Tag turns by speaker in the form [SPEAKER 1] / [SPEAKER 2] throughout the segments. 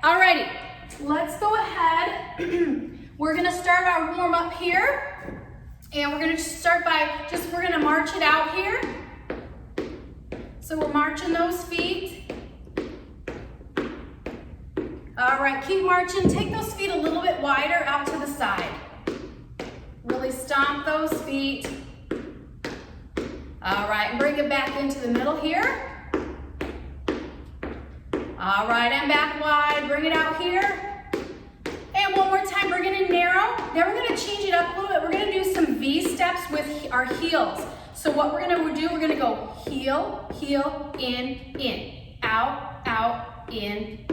[SPEAKER 1] Alrighty, let's go ahead. We're gonna start our warm up here. And we're gonna start by we're gonna march it out here. So we're marching those feet. All right, keep marching. Take those feet a little bit wider out to the side. Really stomp those feet. All right, and bring it back into the middle here. All right, and back wide, bring it out here. And one more time, bring it in narrow. Now we're gonna change it up a little bit. We're gonna do some V steps with our heels. So what we're gonna do, we're gonna go heel, heel, in, out, out, in.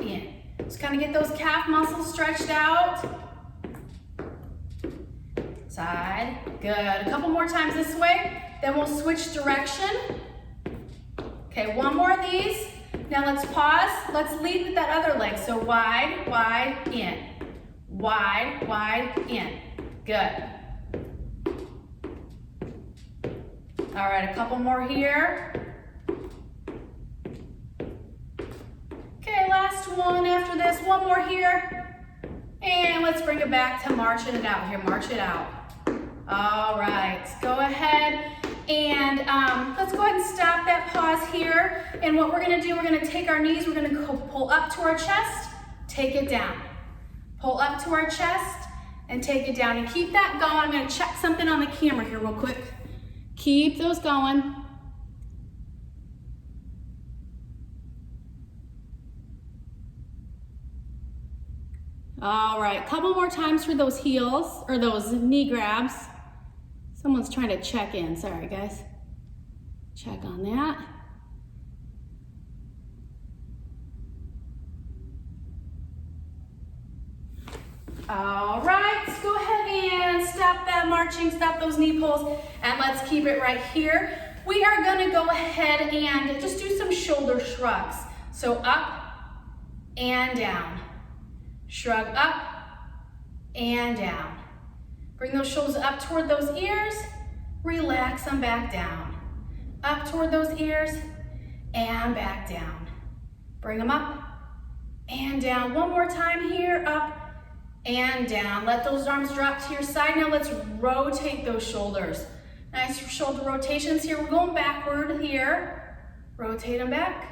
[SPEAKER 1] Just kind of get those calf muscles stretched out. Side, good. A couple more times this way, then we'll switch direction. Okay, one more of these. Now let's pause. Let's lead with that other leg. So wide, wide, in. Wide, wide, in. Good. All right, a couple more here. Okay, last one after this. One more here. And let's bring it back to marching it out here. March it out. All right, go ahead and let's go ahead and stop that pause here. And what we're gonna do, we're gonna take our knees, we're gonna pull up to our chest, take it down. Pull up to our chest and take it down. And keep that going. I'm gonna check something on the camera here real quick. Keep those going. All right, couple more times for those heels, or those knee grabs. Someone's trying to check in, sorry guys. Check on that. All right, let's go ahead and stop that marching, stop those knee pulls, and let's keep it right here. We are gonna go ahead and just do some shoulder shrugs. So up and down. Shrug up and down. Bring those shoulders up toward those ears, relax them back down. Up toward those ears and back down. Bring them up and down. One more time here, up and down. Let those arms drop to your side. Now let's rotate those shoulders. Nice shoulder rotations here. We're going backward here. Rotate them back.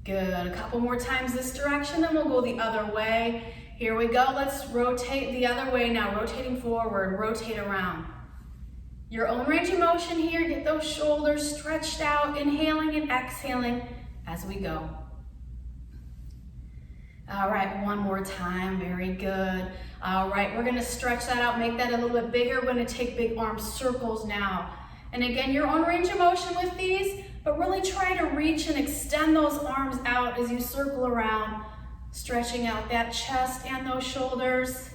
[SPEAKER 1] Good, a couple more times this direction, then we'll go the other way. Here we go, let's rotate the other way now. Rotating forward, rotate around. Your own range of motion here. Get those shoulders stretched out, inhaling and exhaling as we go. All right, one more time, very good. All right, we're gonna stretch that out, make that a little bit bigger. We're gonna take big arm circles now. And again, your own range of motion with these, but really try to reach and extend those arms out as you circle around, stretching out that chest and those shoulders.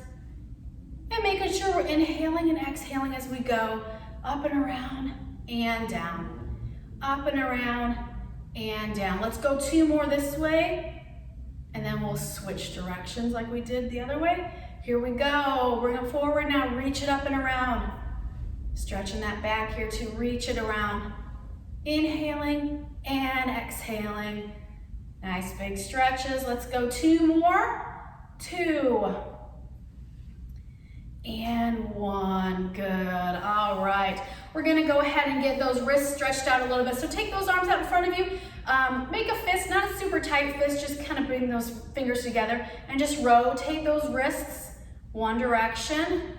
[SPEAKER 1] And making sure we're inhaling and exhaling as we go, up and around and down. Up and around and down. Let's go two more this way, and then we'll switch directions like we did the other way. Here we go, bring it forward now, reach it up and around. Stretching that back here to reach it around. Inhaling and exhaling. Nice big stretches. Let's go two more. 2 and 1. Good. All right. We're going to go ahead and get those wrists stretched out a little bit. So take those arms out in front of you. Make a fist, not a super tight fist, just kind of bring those fingers together and just rotate those wrists one direction.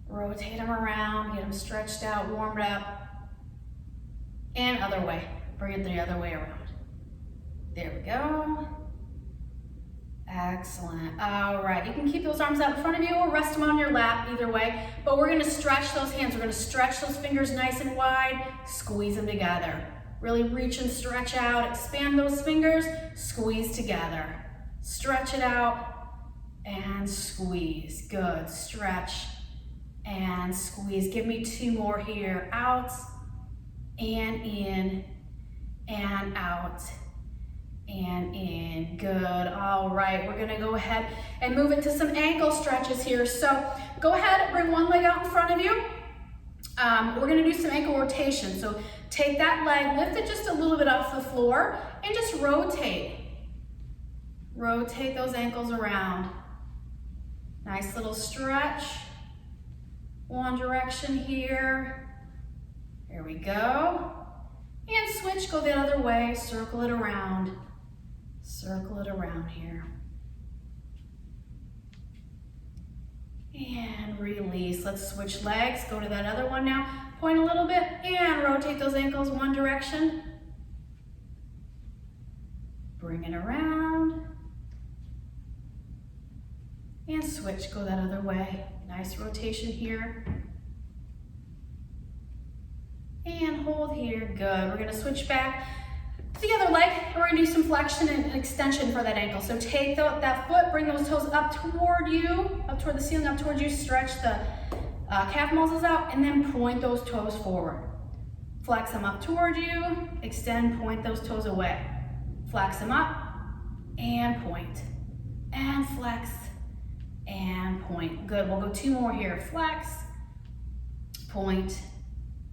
[SPEAKER 1] Rotate them around, get them stretched out, warmed up. And other way, bring it the other way around. There we go. Excellent, all right. You can keep those arms out in front of you or rest them on your lap, either way. But we're gonna stretch those hands. We're gonna stretch those fingers nice and wide, squeeze them together. Really reach and stretch out, expand those fingers, squeeze together. Stretch it out and squeeze, good. Stretch and squeeze. Give me 2 more here. Out and in and out and in. Good. All right, we're gonna go ahead and move into some ankle stretches here. So go ahead and bring one leg out in front of you. we're gonna do some ankle rotation. So take that leg, lift it just a little bit off the floor, and just rotate. Rotate those ankles around. Nice little stretch. One direction here. Here we go. And switch, go the other way, circle it around. Circle it around here. And release. Let's switch legs, go to that other one now. Point a little bit and rotate those ankles one direction. Bring it around. And switch, go that other way. Nice rotation here. And hold here, good. We're gonna switch back to the other leg, and we're gonna do some flexion and extension for that ankle. So take that foot, bring those toes up toward you, up toward the ceiling, up towards you, stretch the calf muscles out, and then point those toes forward. Flex them up toward you, extend, point those toes away. Flex them up, and point, and flex, and point. Good, we'll go two more here. Flex, point.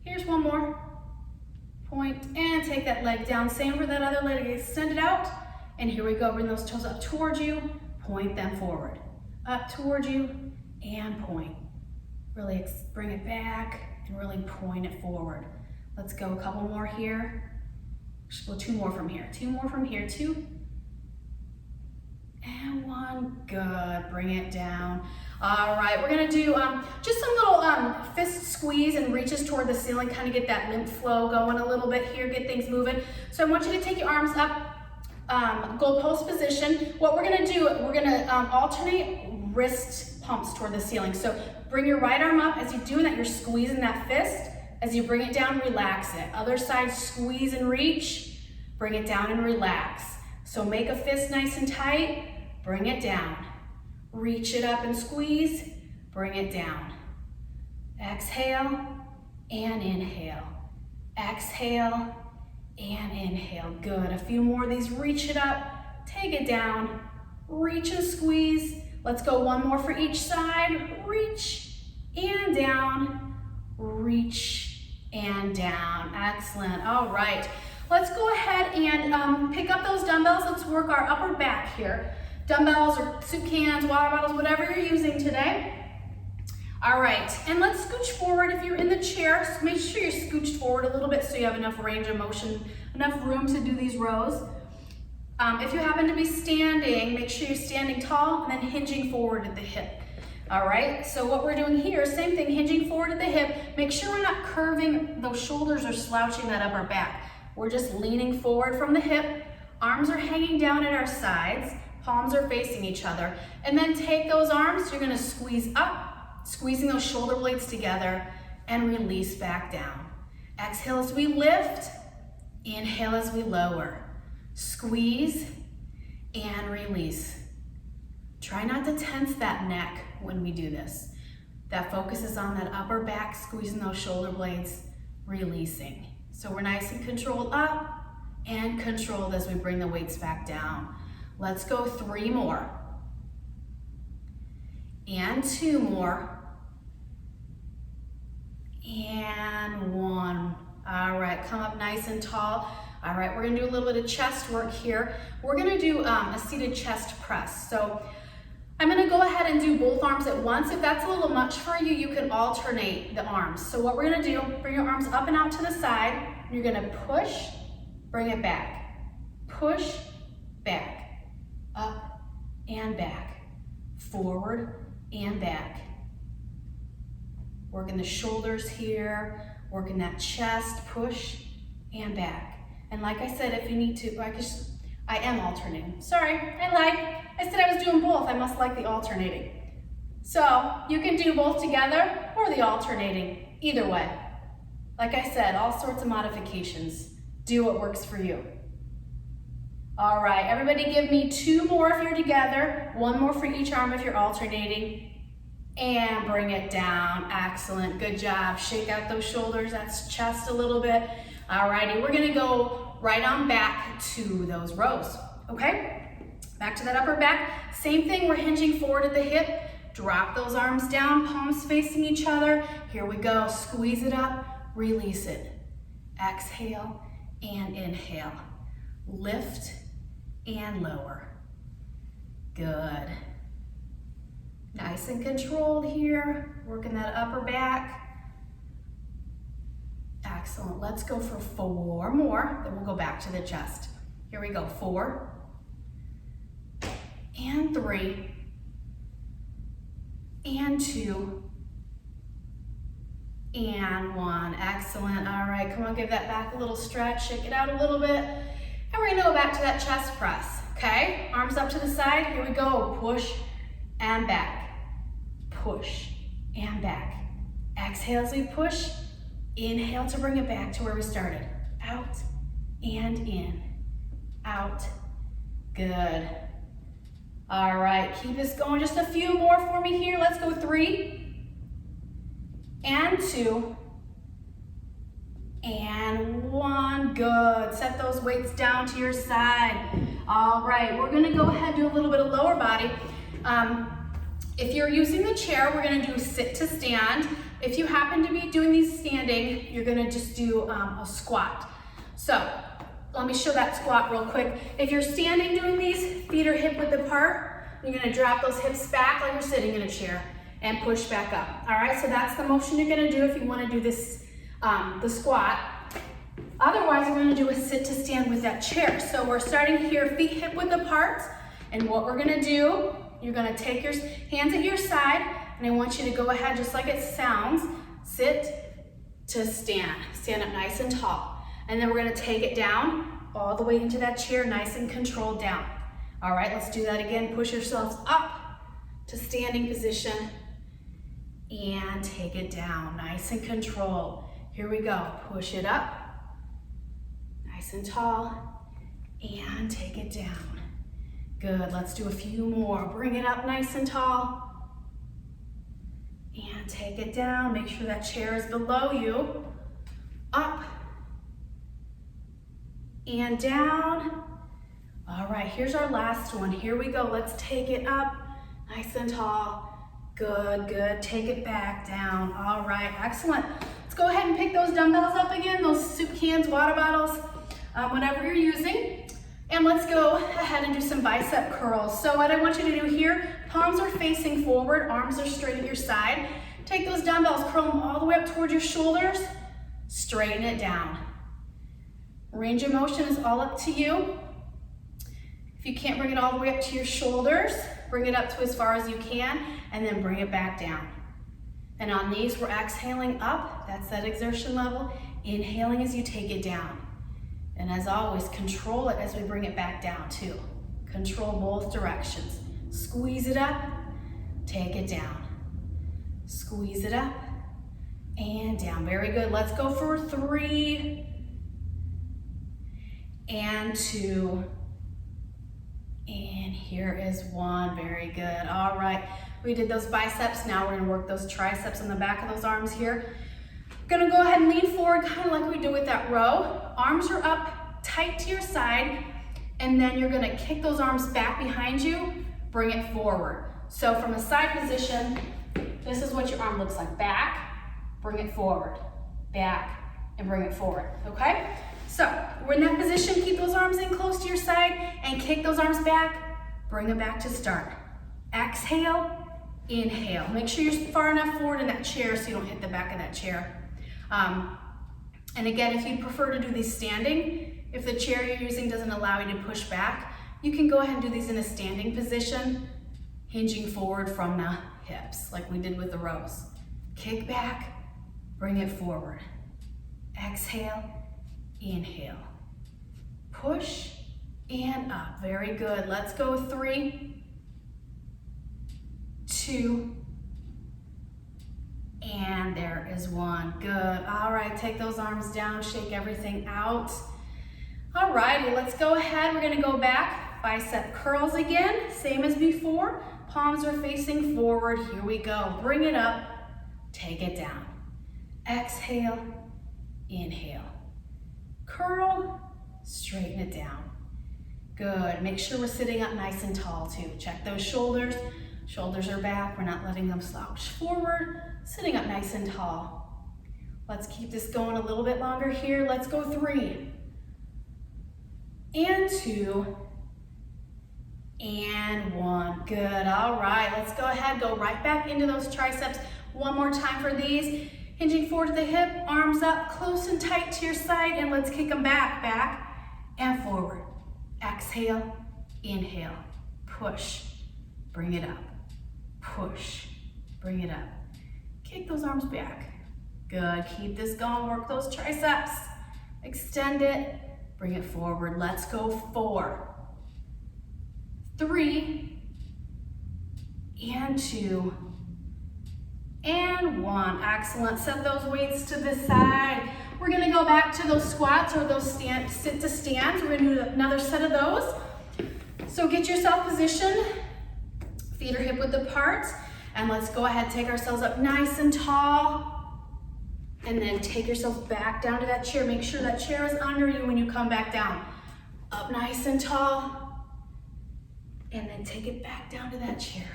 [SPEAKER 1] Here's one more. Point, and take that leg down. Same for that other leg, extend it out. And here we go, bring those toes up towards you, point them forward. Up towards you, and point. Really bring it back, and really point it forward. Let's go a couple more here. Just go two more from here. Two more from here, two. And one, good, bring it down. All right, we're gonna do just some little fist squeeze and reaches toward the ceiling, kind of get that lymph flow going a little bit here, get things moving. So I want you to take your arms up, goalpost position. What we're gonna do, we're gonna alternate wrist pumps toward the ceiling. So bring your right arm up. As you're doing that, you're squeezing that fist. As you bring it down, relax it. Other side, squeeze and reach, bring it down and relax. So make a fist nice and tight, bring it down. Reach it up and squeeze, bring it down. Exhale and inhale. Exhale and inhale. Good, a few more of these. Reach it up, take it down, reach and squeeze. Let's go one more for each side. Reach and down, reach and down. Excellent, all right. Let's go ahead and pick up those dumbbells. Let's work our upper back here. Dumbbells or soup cans, water bottles, whatever you're using today. All right, and let's scooch forward. If you're in the chair, so make sure you're scooched forward a little bit so you have enough range of motion, enough room to do these rows. If you happen to be standing, make sure you're standing tall and then hinging forward at the hip. All right, so what we're doing here, same thing, hinging forward at the hip. Make sure we're not curving those shoulders or slouching that upper back. We're just leaning forward from the hip. Arms are hanging down at our sides. Palms are facing each other. And then take those arms, you're gonna squeeze up, squeezing those shoulder blades together, and release back down. Exhale as we lift, inhale as we lower. Squeeze and release. Try not to tense that neck when we do this. That focus is on that upper back, squeezing those shoulder blades, releasing. So we're nice and controlled up and controlled as we bring the weights back down. Let's go three more. And two more. And one. All right, come up nice and tall. All right, we're gonna do a little bit of chest work here. We're gonna do a seated chest press. So I'm gonna go ahead and do both arms at once. If that's a little much for you, you can alternate the arms. So what we're gonna do, bring your arms up and out to the side. You're gonna push, bring it back. Push, back. Up and back, forward and back. Working the shoulders here, working that chest, push and back. And like I said, if you need to, I am alternating. Sorry, I said I was doing both. I must like the alternating. So you can do both together or the alternating, either way. Like I said, all sorts of modifications. Do what works for you. All right, everybody give me two more if you're together, one more for each arm if you're alternating, and bring it down. Excellent, good job. Shake out those shoulders, that's chest a little bit. All righty, we're gonna go right on back to those rows, okay? Back to that upper back. Same thing, we're hinging forward at the hip. Drop those arms down, palms facing each other. Here we go. Squeeze it up, release it. Exhale and inhale. Lift and lower. Good. Nice and controlled here. Working that upper back. Excellent. Let's go for 4 more. Then we'll go back to the chest. Here we go. 4 and 3 and 2 and 1. Excellent. All right, come on, give that back a little stretch. Shake it out a little bit. And we're gonna go back to that chest press. Okay, arms up to the side. Here we go. Push and back. Push and back. Exhale as we push. Inhale to bring it back to where we started. Out and in. Out. Good. All right, keep this going. Just a few more for me here. Let's go 3 and 2 and 1. Good. Set those weights down to your side. All right, we're gonna go ahead and do a little bit of lower body. If you're using the chair, we're gonna do sit to stand. If you happen to be doing these standing, you're gonna just do a squat. So let me show that squat real quick. If you're standing doing these, feet are hip width apart. You're gonna drop those hips back like you're sitting in a chair and push back up. All right, so that's the motion you're gonna do if you wanna do this, the squat. Otherwise, we're gonna do a sit to stand with that chair. So we're starting here, feet hip width apart. And what we're gonna do, you're gonna take your hands at your side, and I want you to go ahead, just like it sounds, sit to stand. Stand up nice and tall. And then we're gonna take it down all the way into that chair, nice and controlled down. All right, let's do that again. Push yourselves up to standing position and take it down, nice and controlled. Here we go, push it up, nice and tall, and take it down. Good, let's do a few more. Bring it up nice and tall, and take it down. Make sure that chair is below you. Up, and down. All right, here's our last one. Here we go, let's take it up, nice and tall. Good, good, take it back down. All right, excellent. Let's go ahead and pick those dumbbells up again, those soup cans, water bottles, whatever you're using. And let's go ahead and do some bicep curls. So what I want you to do here, palms are facing forward, arms are straight at your side. Take those dumbbells, curl them all the way up towards your shoulders, straighten it down. Range of motion is all up to you. If you can't bring it all the way up to your shoulders, bring it up to as far as you can, and then bring it back down. And on these, we're exhaling up, that's that exertion level, inhaling as you take it down. And as always, control it as we bring it back down too. Control both directions. Squeeze it up, take it down. Squeeze it up and down. Very good. Let's go for 3 and 2. And here is 1. Very good. All right. We did those biceps. Now we're going to work those triceps on the back of those arms here. We're going to go ahead and lean forward, kind of like we do with that row. Arms are up tight to your side, and then you're going to kick those arms back behind you, bring it forward. So from a side position, this is what your arm looks like. Back, bring it forward, back, and bring it forward, okay? So we're in that position, keep those arms in close to your side, and kick those arms back, bring it back to start. Exhale, inhale. Make sure you're far enough forward in that chair so you don't hit the back of that chair. And again, if you prefer to do these standing, if the chair you're using doesn't allow you to push back, you can go ahead and do these in a standing position, hinging forward from the hips, like we did with the rows. Kick back, bring it forward. Exhale, inhale. Push and up. Very good. Let's go 3, 2, and there is 1. Good. All right, take those arms down, shake everything out. All righty, let's go ahead. We're gonna go back, bicep curls again, same as before. Palms are facing forward. Here we go. Bring it up, take it down. Exhale, inhale. Curl, straighten it down. Good. Make sure we're sitting up nice and tall too. Check those shoulders. Shoulders are back, we're not letting them slouch forward. Sitting up nice and tall. Let's keep this going a little bit longer here. Let's go 3 and 2 and 1. Good, all right. Let's go ahead, go right back into those triceps. One more time for these. Hinging forward to the hip, arms up, close and tight to your side, and let's kick them back, back and forward. Exhale, inhale, push, bring it up, push, bring it up. Kick those arms back. Good, keep this going, work those triceps. Extend it, bring it forward. Let's go 4, 3, and 2, and 1. Excellent. Set those weights to the side. We're gonna go back to those squats or those sit to stands. We're gonna do another set of those. So get yourself positioned. Feet are hip width apart. And let's go ahead, take ourselves up nice and tall. And then take yourselves back down to that chair. Make sure that chair is under you when you come back down. Up nice and tall. And then take it back down to that chair.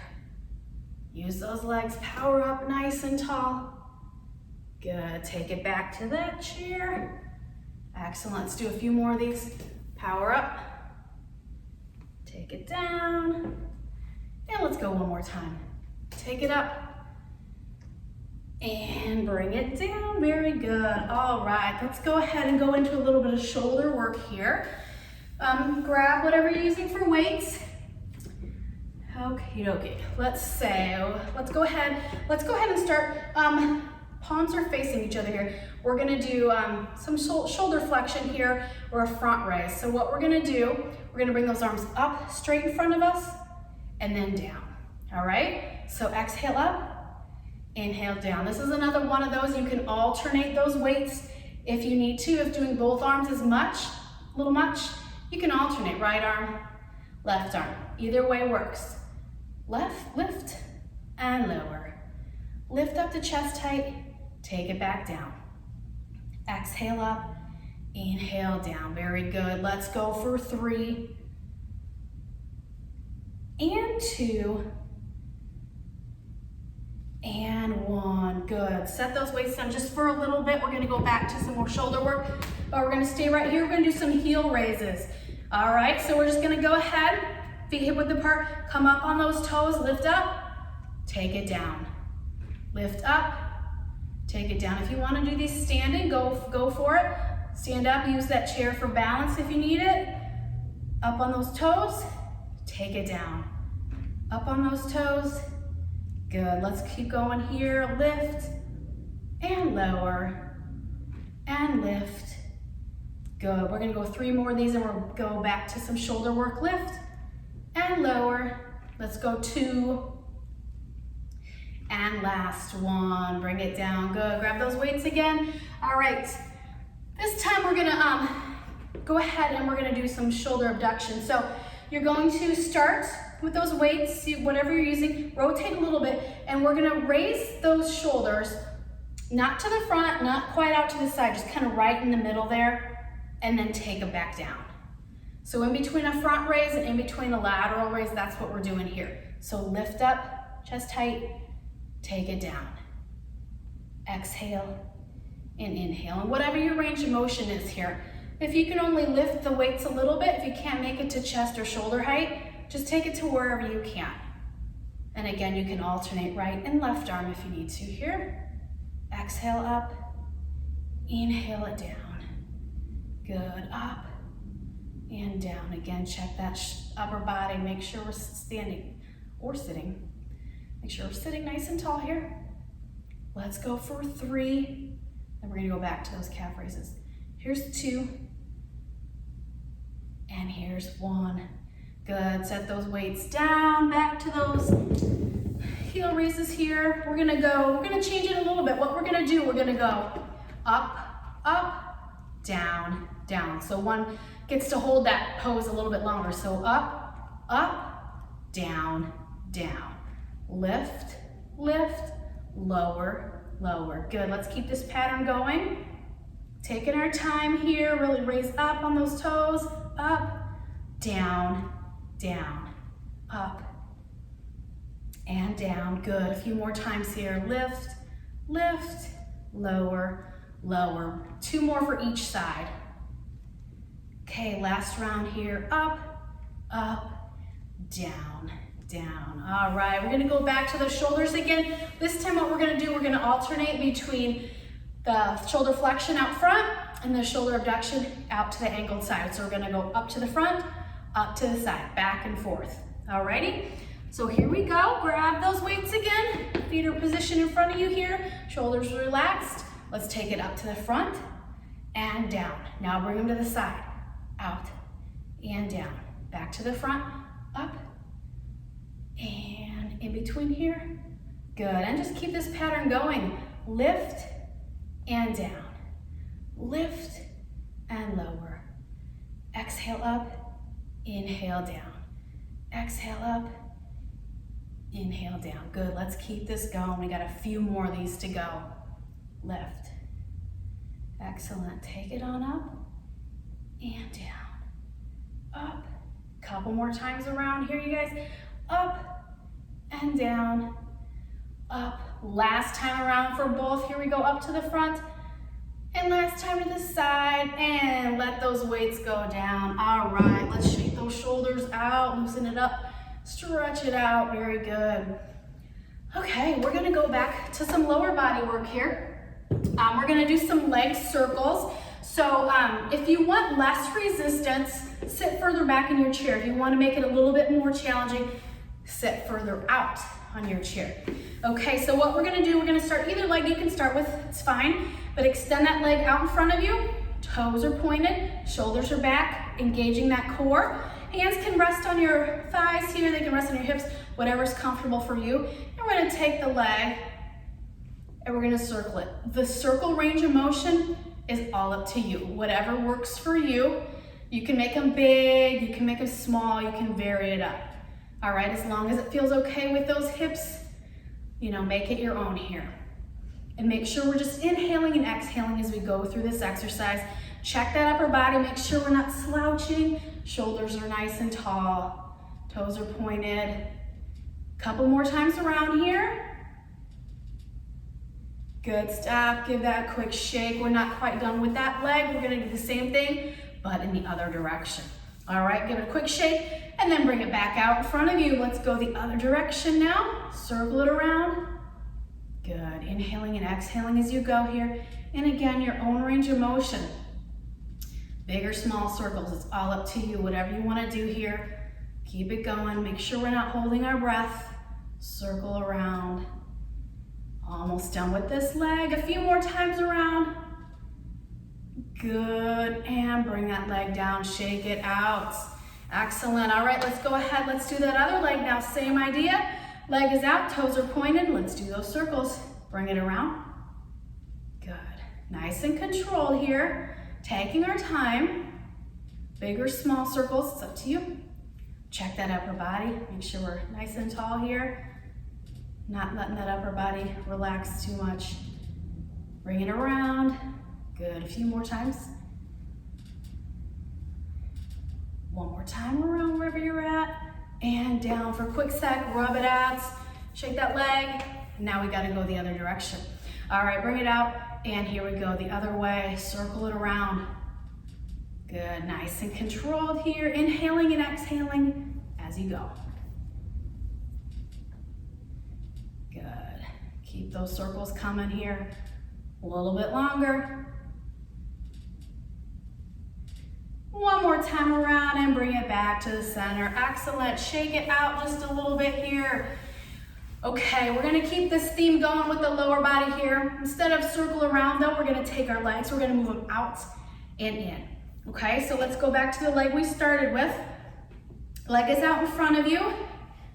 [SPEAKER 1] Use those legs, power up nice and tall. Good, take it back to that chair. Excellent, let's do a few more of these. Power up, take it down, and let's go one more time. Take it up, and bring it down, very good. All right, let's go ahead and go into a little bit of shoulder work here. Grab whatever you're using for weights. Okay. Let's go ahead and start. Palms are facing each other here. We're gonna do some shoulder flexion here or a front raise. So what we're gonna do, we're gonna bring those arms up straight in front of us and then down. All right. So exhale up, inhale down. This is another one of those. You can alternate those weights if you need to. If doing both arms is a little much, you can alternate right arm, left arm. Either way works. Left, lift, and lower. Lift up the chest height, take it back down. Exhale up, inhale down. Very good. Let's go for 3 and 2 and 1. Good. Set those weights down just for a little bit. We're gonna go back to some more shoulder work, but we're gonna stay right here. We're gonna do some heel raises. All right, so we're just gonna go ahead. Feet hip width apart, come up on those toes, lift up, take it down. Lift up, take it down. If you want to do these standing, go for it. Stand up, use that chair for balance if you need it. Up on those toes, take it down. Up on those toes, good. Let's keep going here. Lift and lower and lift. Good. We're gonna go 3 more of these and we'll go back to some shoulder work. Lift and lower. Let's go 2 and last 1. Bring it down. Good. Grab those weights again. All right. This time we're gonna go ahead and we're gonna do some shoulder abduction. So you're going to start with those weights, whatever you're using, rotate a little bit, and we're gonna raise those shoulders, not to the front, not quite out to the side, just kind of right in the middle there, and then take them back down. So in between a front raise and in between a lateral raise, that's what we're doing here. So lift up, chest height, take it down. Exhale and inhale. And whatever your range of motion is here, if you can only lift the weights a little bit, if you can't make it to chest or shoulder height, just take it to wherever you can. And again, you can alternate right and left arm if you need to here. Exhale up, inhale it down. Good, up and down. Again, check that upper body. Make sure we're standing or sitting. Make sure we're sitting nice and tall here. Let's go for 3. Then we're gonna go back to those calf raises. Here's 2. And here's 1. Good, set those weights down, back to those heel raises here. We're gonna change it a little bit. What we're gonna do, we're gonna go up, up, down, down. So one gets to hold that pose a little bit longer. So up, up, down, down. Lift, lift, lower, lower. Good, let's keep this pattern going. Taking our time here, really raise up on those toes, up, down, down, up, and down. Good, a few more times here. Lift, lift, lower, lower. 2 more for each side. Okay, last round here. Up, up, down, down. All right, we're gonna go back to the shoulders again. This time what we're gonna do, we're gonna alternate between the shoulder flexion out front and the shoulder abduction out to the angled side. So we're gonna go up to the front, up to the side, back and forth. Alrighty, so here we go. Grab those weights again. Feet are positioned in front of you here. Shoulders relaxed. Let's take it up to the front and down. Now bring them to the side, out and down. Back to the front, up and in between here. Good, and just keep this pattern going. Lift and down. Lift and lower. Exhale up, inhale down. Exhale up, inhale down. Good, let's keep this going. We got a few more of these to go. Lift. Excellent, take it on up and down. Up, couple more times around here, you guys. Up and down, up. Last time around for both. Here we go, up to the front. And last time to the side, and let those weights go down. All right, let's shake those shoulders out, loosen it up, stretch it out, very good. Okay, we're gonna go back to some lower body work here. We're gonna do some leg circles. So if you want less resistance, sit further back in your chair. If you wanna make it a little bit more challenging, sit further out on your chair. Okay, so what we're gonna do, we're gonna start either leg you can start with, it's fine, but extend that leg out in front of you, toes are pointed, shoulders are back, engaging that core. Hands can rest on your thighs here, they can rest on your hips, whatever's comfortable for you. And we're gonna take the leg and we're gonna circle it. The circle range of motion is all up to you. Whatever works for you. You can make them big, you can make them small, you can vary it up. All right, as long as it feels okay with those hips, you know, make it your own here. And make sure we're just inhaling and exhaling as we go through this exercise. Check that upper body, make sure we're not slouching. Shoulders are nice and tall, toes are pointed. Couple more times around here. Good, stop, give that a quick shake. We're not quite done with that leg. We're gonna do the same thing, but in the other direction. All right, give it a quick shake and then bring it back out in front of you. Let's go the other direction now. Circle it around. Good, inhaling and exhaling as you go here. And again, your own range of motion. Big or small circles, it's all up to you. Whatever you wanna do here, keep it going. Make sure we're not holding our breath. Circle around. Almost done with this leg. A few more times around. Good, and bring that leg down, shake it out. Excellent, all right, let's go ahead, let's do that other leg now. Same idea, leg is out, toes are pointed. Let's do those circles. Bring it around. Good, nice and controlled here. Taking our time. Big or small circles, it's up to you. Check that upper body, make sure we're nice and tall here. Not letting that upper body relax too much. Bring it around. Good, a few more times. One more time around wherever you're at. And down for a quick sec, rub it out. Shake that leg. Now we gotta go the other direction. All right, bring it out. And here we go the other way. Circle it around. Good, nice and controlled here. Inhaling and exhaling as you go. Good, keep those circles coming here. A little bit longer. One more time around and bring it back to the center. Excellent, shake it out just a little bit here. Okay, we're gonna keep this theme going with the lower body here. Instead of circle around though, we're gonna take our legs, we're gonna move them out and in. Okay, so let's go back to the leg we started with. Leg is out in front of you,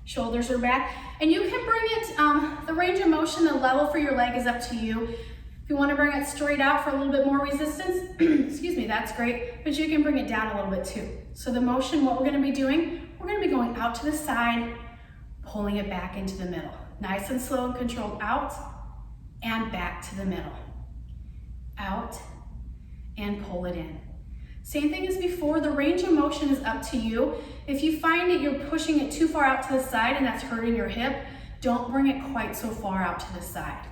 [SPEAKER 1] shoulders are back, and you can bring it, the range of motion, the level for your leg is up to you. If you want to bring it straight out for a little bit more resistance, excuse me, that's great, but you can bring it down a little bit too. So the motion, what we're going to be doing, we're going to be going out to the side, pulling it back into the middle. Nice and slow and controlled, out and back to the middle. Out and pull it in. Same thing as before, the range of motion is up to you. If you find that you're pushing it too far out to the side and that's hurting your hip, Don't bring it quite so far out to the side.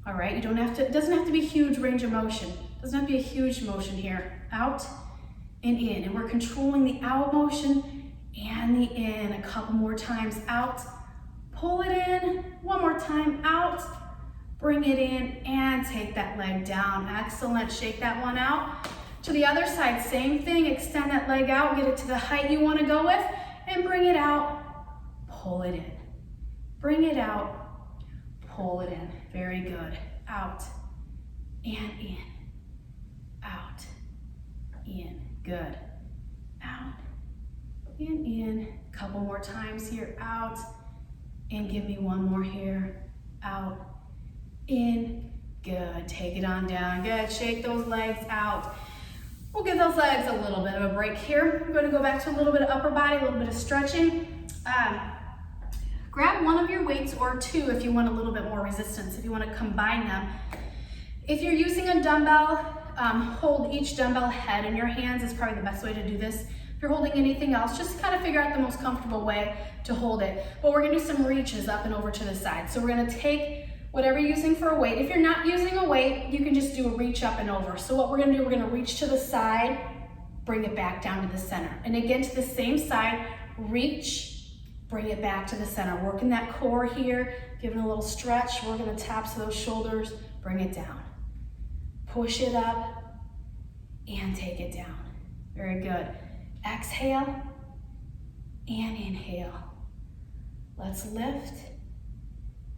[SPEAKER 1] All right, you don't have to, it doesn't have to be huge range of motion. It doesn't have to be a huge motion here. Out and in, and we're controlling the out motion and the in. A couple more times. Out, pull it in. One more time. Out, bring it in, and take that leg down. Excellent. Shake that one out. To the other side, same thing. Extend that leg out, get it to the height you want to go with, and bring it out. Pull it in. Bring it out. Pull it in. Very good. Out and in. Out, in. Good. Out and in. Couple more times here. Out, and give me one more here. Out, in. Good. Take it on down. Good. Shake those legs out. We'll give those legs a little bit of a break here. We're going to go back to a little bit of upper body, a little bit of stretching. Grab one of your weights or two if you want a little bit more resistance, if you want to combine them. If you're using a dumbbell, hold each dumbbell head in your hands is probably the best way to do this. If you're holding anything else, just kind of figure out the most comfortable way to hold it. But we're going to do some reaches up and over to the side. So we're going to take whatever you're using for a weight. If you're not using a weight, you can just do a reach up and over. So what we're going to do, we're going to reach to the side, bring it back down to the center. And again, to the same side, reach, bring it back to the center. Working that core here, giving a little stretch, working the tops of those shoulders, bring it down. Push it up and take it down. Very good. Exhale and inhale. Let's lift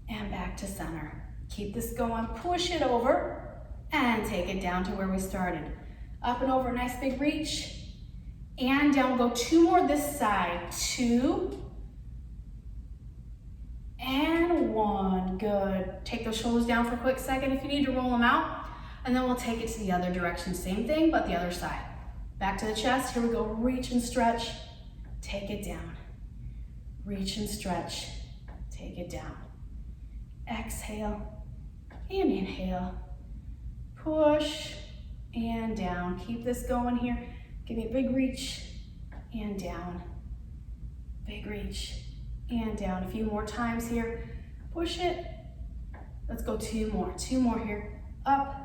[SPEAKER 1] and back to center. Keep this going. Push it over and take it down to where we started. Up and over, nice big reach. And down, we'll go two more this side. 2 and 1. Good. Take those shoulders down for a quick second if you need to roll them out. And then we'll take it to the other direction. Same thing, but the other side. Back to the chest. Here we go. Reach and stretch. Take it down. Reach and stretch. Take it down. Exhale and inhale. Push and down. Keep this going here. Give me a big reach and down. Big reach and down. A few more times here. Push it. Let's go 2 more. 2 more here. Up.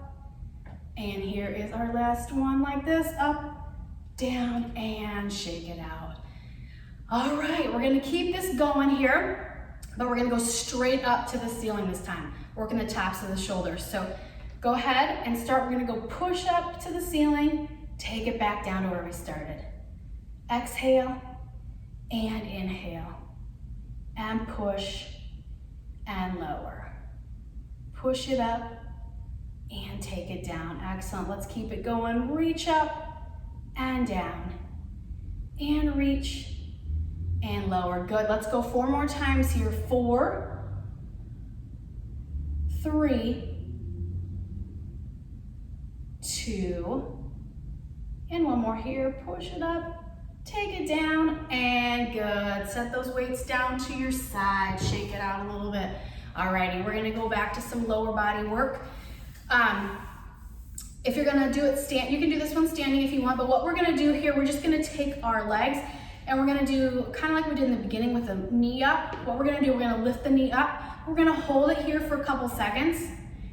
[SPEAKER 1] And here is our last one like this. Up, down, and shake it out. All right, we're gonna keep this going here, but we're gonna go straight up to the ceiling this time, working the tops of the shoulders. So go ahead and start. We're gonna go push up to the ceiling, take it back down to where we started. Exhale and inhale, and push and lower. Push it up and take it down. Excellent. Let's keep it going. Reach up and down, and reach and lower. Good. Let's go 4 more times here. 4, 3, 2, and 1 more here. Push it up, take it down, and good. Set those weights down to your side. Shake it out a little bit. Alrighty, we're gonna go back to some lower body work. If you're gonna do it you can do this one standing if you want, but what we're gonna do here, we're just gonna take our legs and we're gonna do kind of like we did in the beginning with the knee up. What we're gonna do, we're gonna lift the knee up. We're gonna hold it here for a couple seconds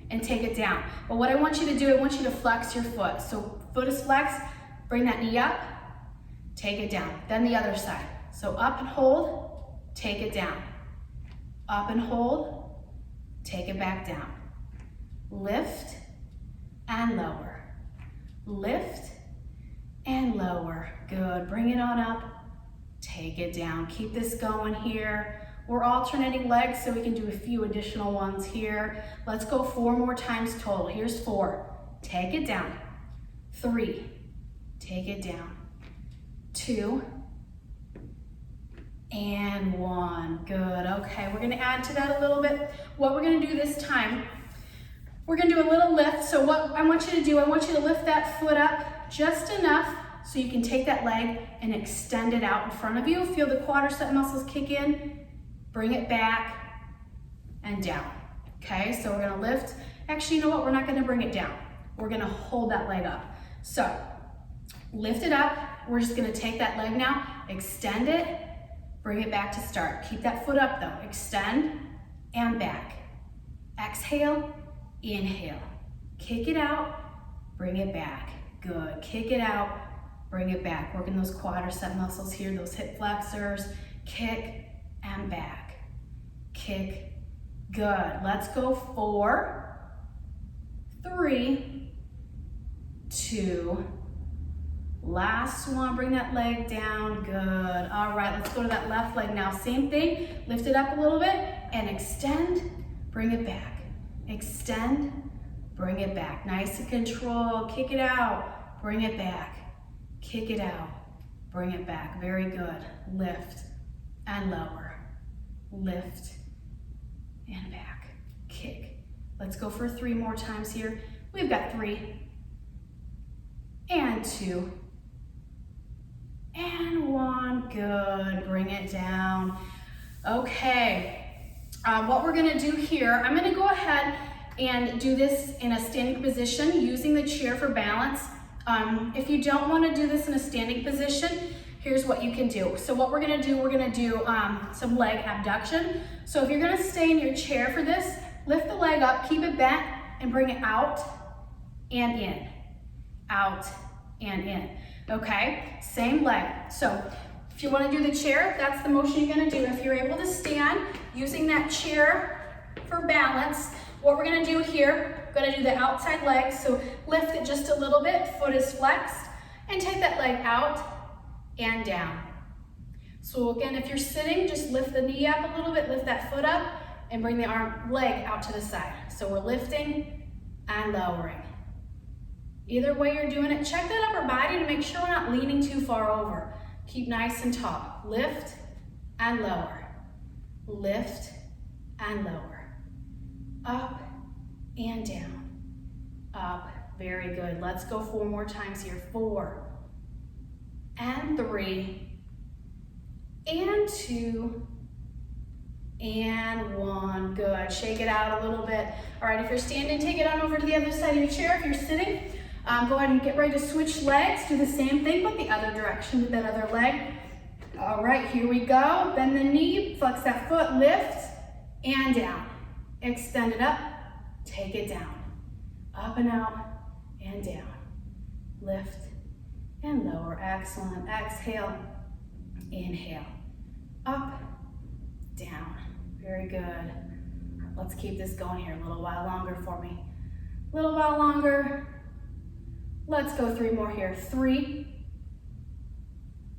[SPEAKER 1] and take it down. But what I want you to do, I want you to flex your foot. So foot is flexed, bring that knee up, take it down. Then the other side. So up and hold, take it down. Up and hold, take it back down. Lift and lower. Lift and lower. Good. Bring it on up. Take it down. Keep this going here. We're alternating legs so we can do a few additional ones here. Let's go 4 more times total. Here's 4. Take it down. 3. Take it down. 2. And 1. Good. Okay, we're going to add to that a little bit. What we're going to do this time, we're gonna do a little lift. So what I want you to do, I want you to lift that foot up just enough so you can take that leg and extend it out in front of you. Feel the quadricep muscles kick in, bring it back and down. Okay, so we're gonna lift. Actually, you know what? We're not gonna bring it down. We're gonna hold that leg up. So lift it up. We're just gonna take that leg now, extend it, bring it back to start. Keep that foot up though. Extend, and back. Exhale, inhale. Kick it out, bring it back. Good, kick it out, bring it back. Working those quadricep muscles here, those hip flexors. Kick and back. Kick, good. Let's go 4, 3, 2, last one, bring that leg down, good. All right, let's go to that left leg now. Same thing, lift it up a little bit and extend, bring it back. Extend, bring it back. Nice and control, kick it out, bring it back. Kick it out, bring it back. Very good. Lift and lower. Lift and back. Kick. Let's go for 3 more times here. We've got 3 and 2 and 1. Good. Bring it down. Okay. What we're gonna do here, I'm gonna go ahead and do this in a standing position using the chair for balance. If you don't want to do this in a standing position, here's what you can do. So what we're going to do some leg abduction. So if you're going to stay in your chair for this, lift the leg up, keep it bent, and bring it out and in. Out and in. Okay? Same leg. So if you want to do the chair, that's the motion you're going to do. If you're able to stand using that chair for balance, what we're going to do here, we're going to do the outside leg. So lift it just a little bit, foot is flexed, and take that leg out and down. So again, if you're sitting, just lift the knee up a little bit, lift that foot up, and bring the leg out to the side. So we're lifting and lowering. Either way you're doing it, check that upper body to make sure we're not leaning too far over. Keep nice and tall. Lift and lower. Lift and lower. Up and down. Up. Very good. Let's go 4 more times here. 4 and 3 and 2 and 1. Good. Shake it out a little bit. All right, if you're standing, take it on over to the other side of your chair. If you're sitting, go ahead and get ready to switch legs. Do the same thing, but the other direction with that other leg. All right, here we go. Bend the knee, flex that foot, lift and down. Extend it up, take it down. Up and out and down. Lift and lower. Excellent. Exhale, inhale. Up, down. Very good. Let's keep this going here a little while longer for me. A little while longer. Let's go 3 more here. 3,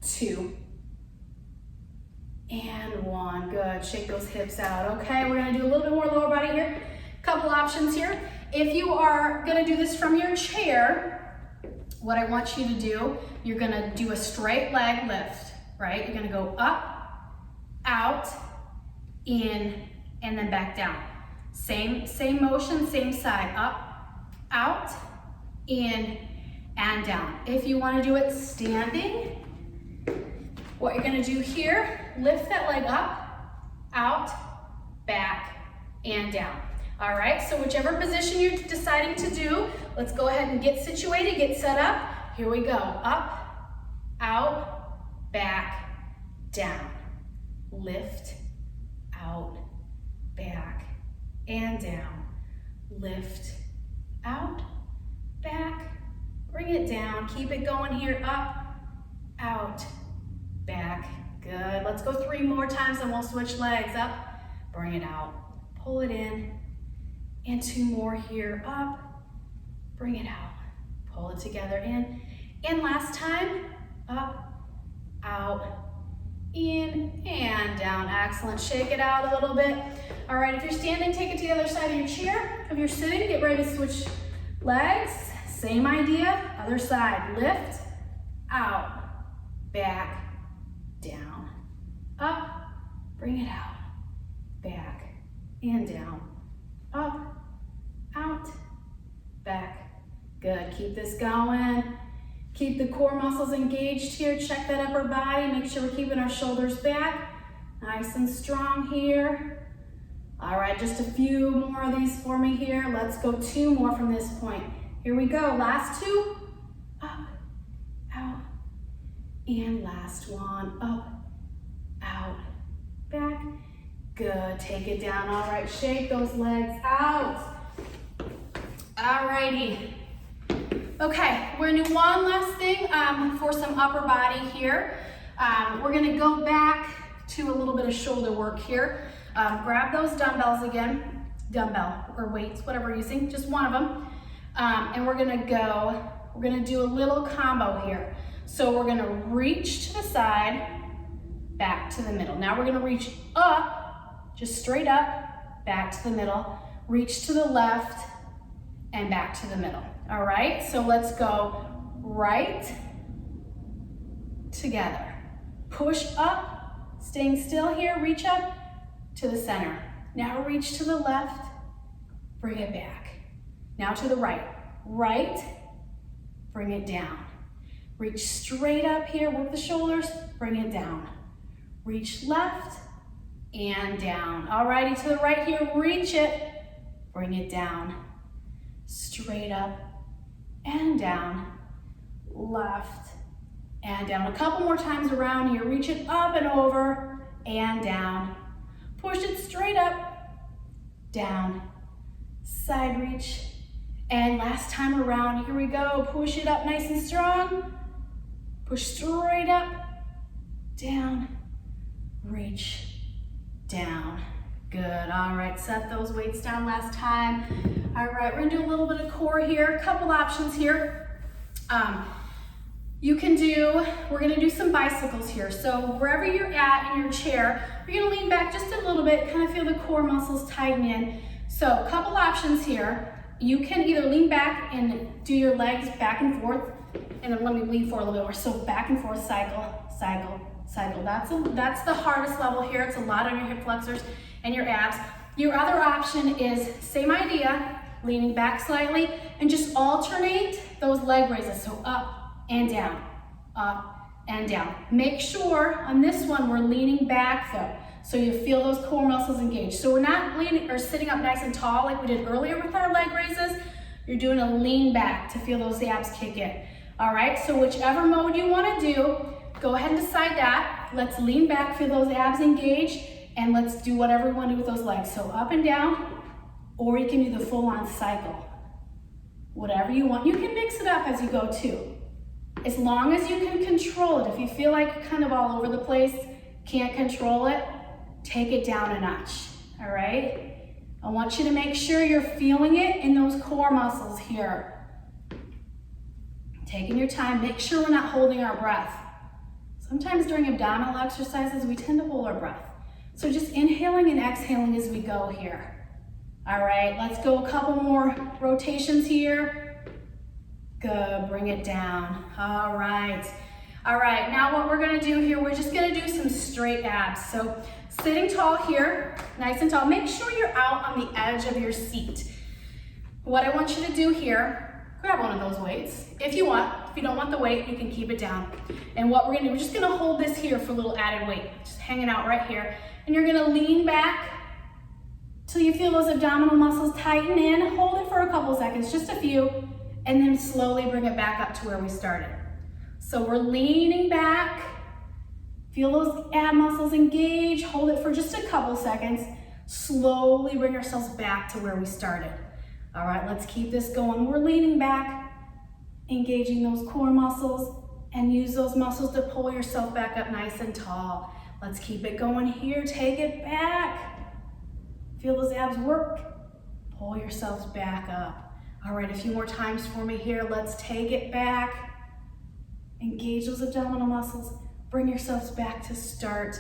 [SPEAKER 1] 2, and 1. Good. Shake those hips out. Okay, we're going to do a little bit more lower body here. Couple options here. If you are going to do this from your chair, what I want you to do, you're going to do a straight leg lift, right? You're going to go up, out, in, and then back down. Same motion, same side. Up, out, in, and down. If you want to do it standing, what you're going to do here, lift that leg up, out, back, and down. All right, so whichever position you're deciding to do, let's go ahead and get situated, get set up. Here we go. Up, out, back, down. Lift, out, back, and down. Lift, out, back, bring it down. Keep it going here. Up, out, back. Good. Let's go 3 more times and we'll switch legs. Up, bring it out, pull it in, and 2 more here. Up, bring it out, pull it together, in, and last time. Up, out, in, and down. Excellent. Shake it out a little bit. All right, if you're standing, take it to the other side of your chair. If you're sitting, get ready to switch legs. Same idea, other side. Lift, out, back, down, up, bring it out, back, and down, up, out, back. Good. Keep this going. Keep the core muscles engaged here. Check that upper body. Make sure we're keeping our shoulders back. Nice and strong here. All right, just a few more of these for me here. Let's go 2 more from this point. Here we go. Last 2. Up, out, and last one. Up, out, back, Good, take it down. All right, shake those legs out. All righty. Okay, we're gonna do one last thing for some upper body here. We're gonna go back to a little bit of shoulder work here. Grab those dumbbells again, dumbbell or weights, whatever you're using, just one of them. And we're gonna do a little combo here. So we're gonna reach to the side, back to the middle. Now we're gonna reach up, just straight up, back to the middle, reach to the left, and back to the middle. All right, so let's go right, together. Push up, staying still here, reach up to the center. Now reach to the left, bring it back. Now to the right, right, bring it down. Reach straight up here, work the shoulders, bring it down. Reach left and down. All righty, to the right here, reach it, bring it down. Straight up and down, left and down. A couple more times around here. Reach it up and over and down. Push it straight up, down, side reach. And last time around, here we go. Push it up nice and strong. Push straight up, down, reach, down. Good, all right, set those weights down last time. All right, we're gonna do a little bit of core here. A couple options here. We're gonna do some bicycles here. So wherever you're at in your chair, you're gonna lean back just a little bit, kind of feel the core muscles tighten in. So a couple options here. You can either lean back and do your legs back and forth, and then let me lean forward a little bit more. So back and forth, cycle, cycle, cycle. That's the hardest level here. It's a lot on your hip flexors and your abs. Your other option is same idea, leaning back slightly, and just alternate those leg raises. So up and down, up and down. Make sure on this one we're leaning back though, so you feel those core muscles engaged. So we're not leaning or sitting up nice and tall like we did earlier with our leg raises. You're doing a lean back to feel those abs kick in. All right, so whichever mode you want to do, go ahead and decide that. Let's lean back, feel those abs engaged, and let's do whatever we want to do with those legs. So up and down, or you can do the full-on cycle. Whatever you want. You can mix it up as you go too. As long as you can control it. If you feel like you're kind of all over the place, can't control it, take it down a notch, all right? I want you to make sure you're feeling it in those core muscles here. Taking your time, make sure we're not holding our breath. Sometimes during abdominal exercises, we tend to hold our breath. So just inhaling and exhaling as we go here. All right, let's go a couple more rotations here. Good, bring it down. All right. All right, now what we're gonna do here, we're just gonna do some straight abs. So sitting tall here, nice and tall. Make sure you're out on the edge of your seat. What I want you to do here, grab one of those weights if you want. If you don't want the weight, you can keep it down. And what we're gonna do, we're just gonna hold this here for a little added weight, just hanging out right here. And you're gonna lean back till you feel those abdominal muscles tighten in. Hold it for a couple seconds, just a few, and then slowly bring it back up to where we started. So we're leaning back, feel those ab muscles engage, hold it for just a couple seconds, slowly bring ourselves back to where we started. All right, let's keep this going. We're leaning back, engaging those core muscles, and use those muscles to pull yourself back up nice and tall. Let's keep it going here, take it back. Feel those abs work, pull yourselves back up. All right, a few more times for me here. Let's take it back. Engage those abdominal muscles, bring yourselves back to start.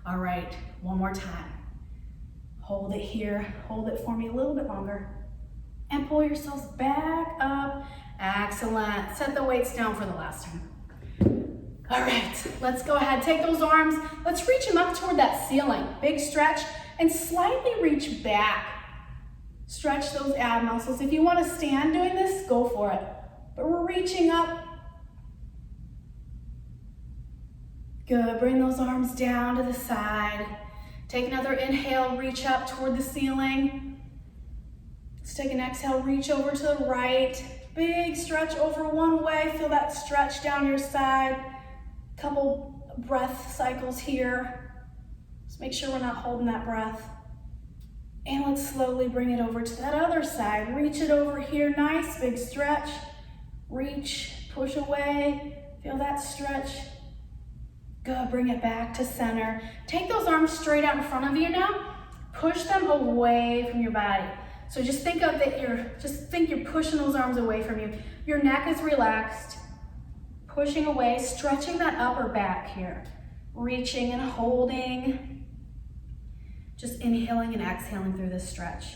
[SPEAKER 1] All right, one more time. Hold it here, hold it for me a little bit longer, and pull yourselves back up. Excellent. Set the weights down for the last time. All right, let's go ahead, take those arms, let's reach them up toward that ceiling. Big stretch, and slightly reach back. Stretch those ab muscles. If you want to stand doing this, go for it. But we're reaching up. Good, bring those arms down to the side. Take another inhale, reach up toward the ceiling. Let's take an exhale, reach over to the right. Big stretch over one way, feel that stretch down your side. Couple breath cycles here. Just make sure we're not holding that breath. And let's slowly bring it over to that other side. Reach it over here, nice big stretch. Reach, push away, feel that stretch. Good, bring it back to center. Take those arms straight out in front of you now. Push them away from your body. So just think of that you're pushing those arms away from you. Your neck is relaxed. Pushing away, stretching that upper back here. Reaching and holding. Just inhaling and exhaling through this stretch.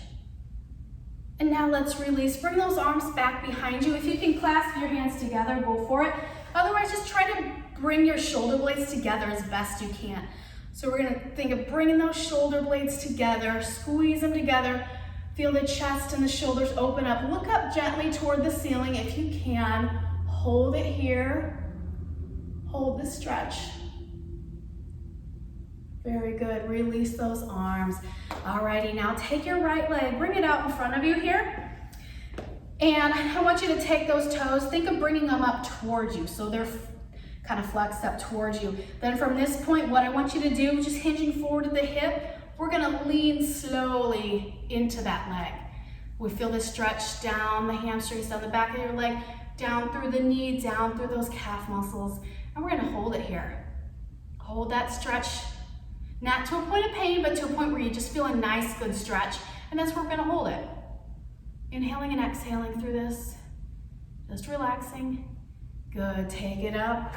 [SPEAKER 1] And now let's release. Bring those arms back behind you. If you can clasp your hands together, go for it. Otherwise, just try to bring your shoulder blades together as best you can. So we're gonna think of bringing those shoulder blades together, squeeze them together. Feel the chest and the shoulders open up. Look up gently toward the ceiling if you can. Hold it here. Hold the stretch. Very good, release those arms. Alrighty, now take your right leg, bring it out in front of you here. And I want you to take those toes, think of bringing them up towards you. So they're kind of flexed up towards you. Then from this point, what I want you to do, just hinging forward to the hip, we're gonna lean slowly into that leg. We feel the stretch down the hamstrings, down the back of your leg, down through the knee, down through those calf muscles. And we're gonna hold it here. Hold that stretch. Not to a point of pain, but to a point where you just feel a nice, good stretch. And that's where we're gonna hold it. Inhaling and exhaling through this. Just relaxing. Good, take it up.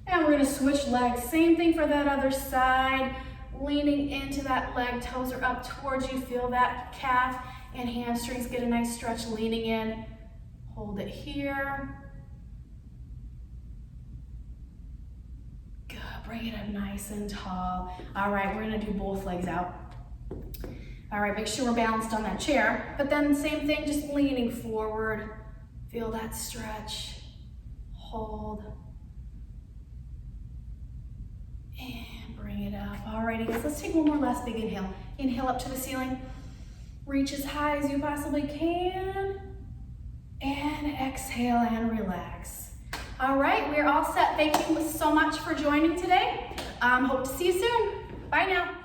[SPEAKER 1] And we're gonna switch legs. Same thing for that other side. Leaning into that leg, toes are up towards you. Feel that calf and hamstrings get a nice stretch, leaning in. Hold it here. Bring it up nice and tall. All right, we're gonna do both legs out. All right, make sure we're balanced on that chair, but then same thing, just leaning forward. Feel that stretch. Hold. And bring it up. All righty, guys, let's take one more last big inhale. Inhale up to the ceiling. Reach as high as you possibly can. And exhale and relax. All right, we're all set. Thank you so much for joining today. Hope to see you soon. Bye now.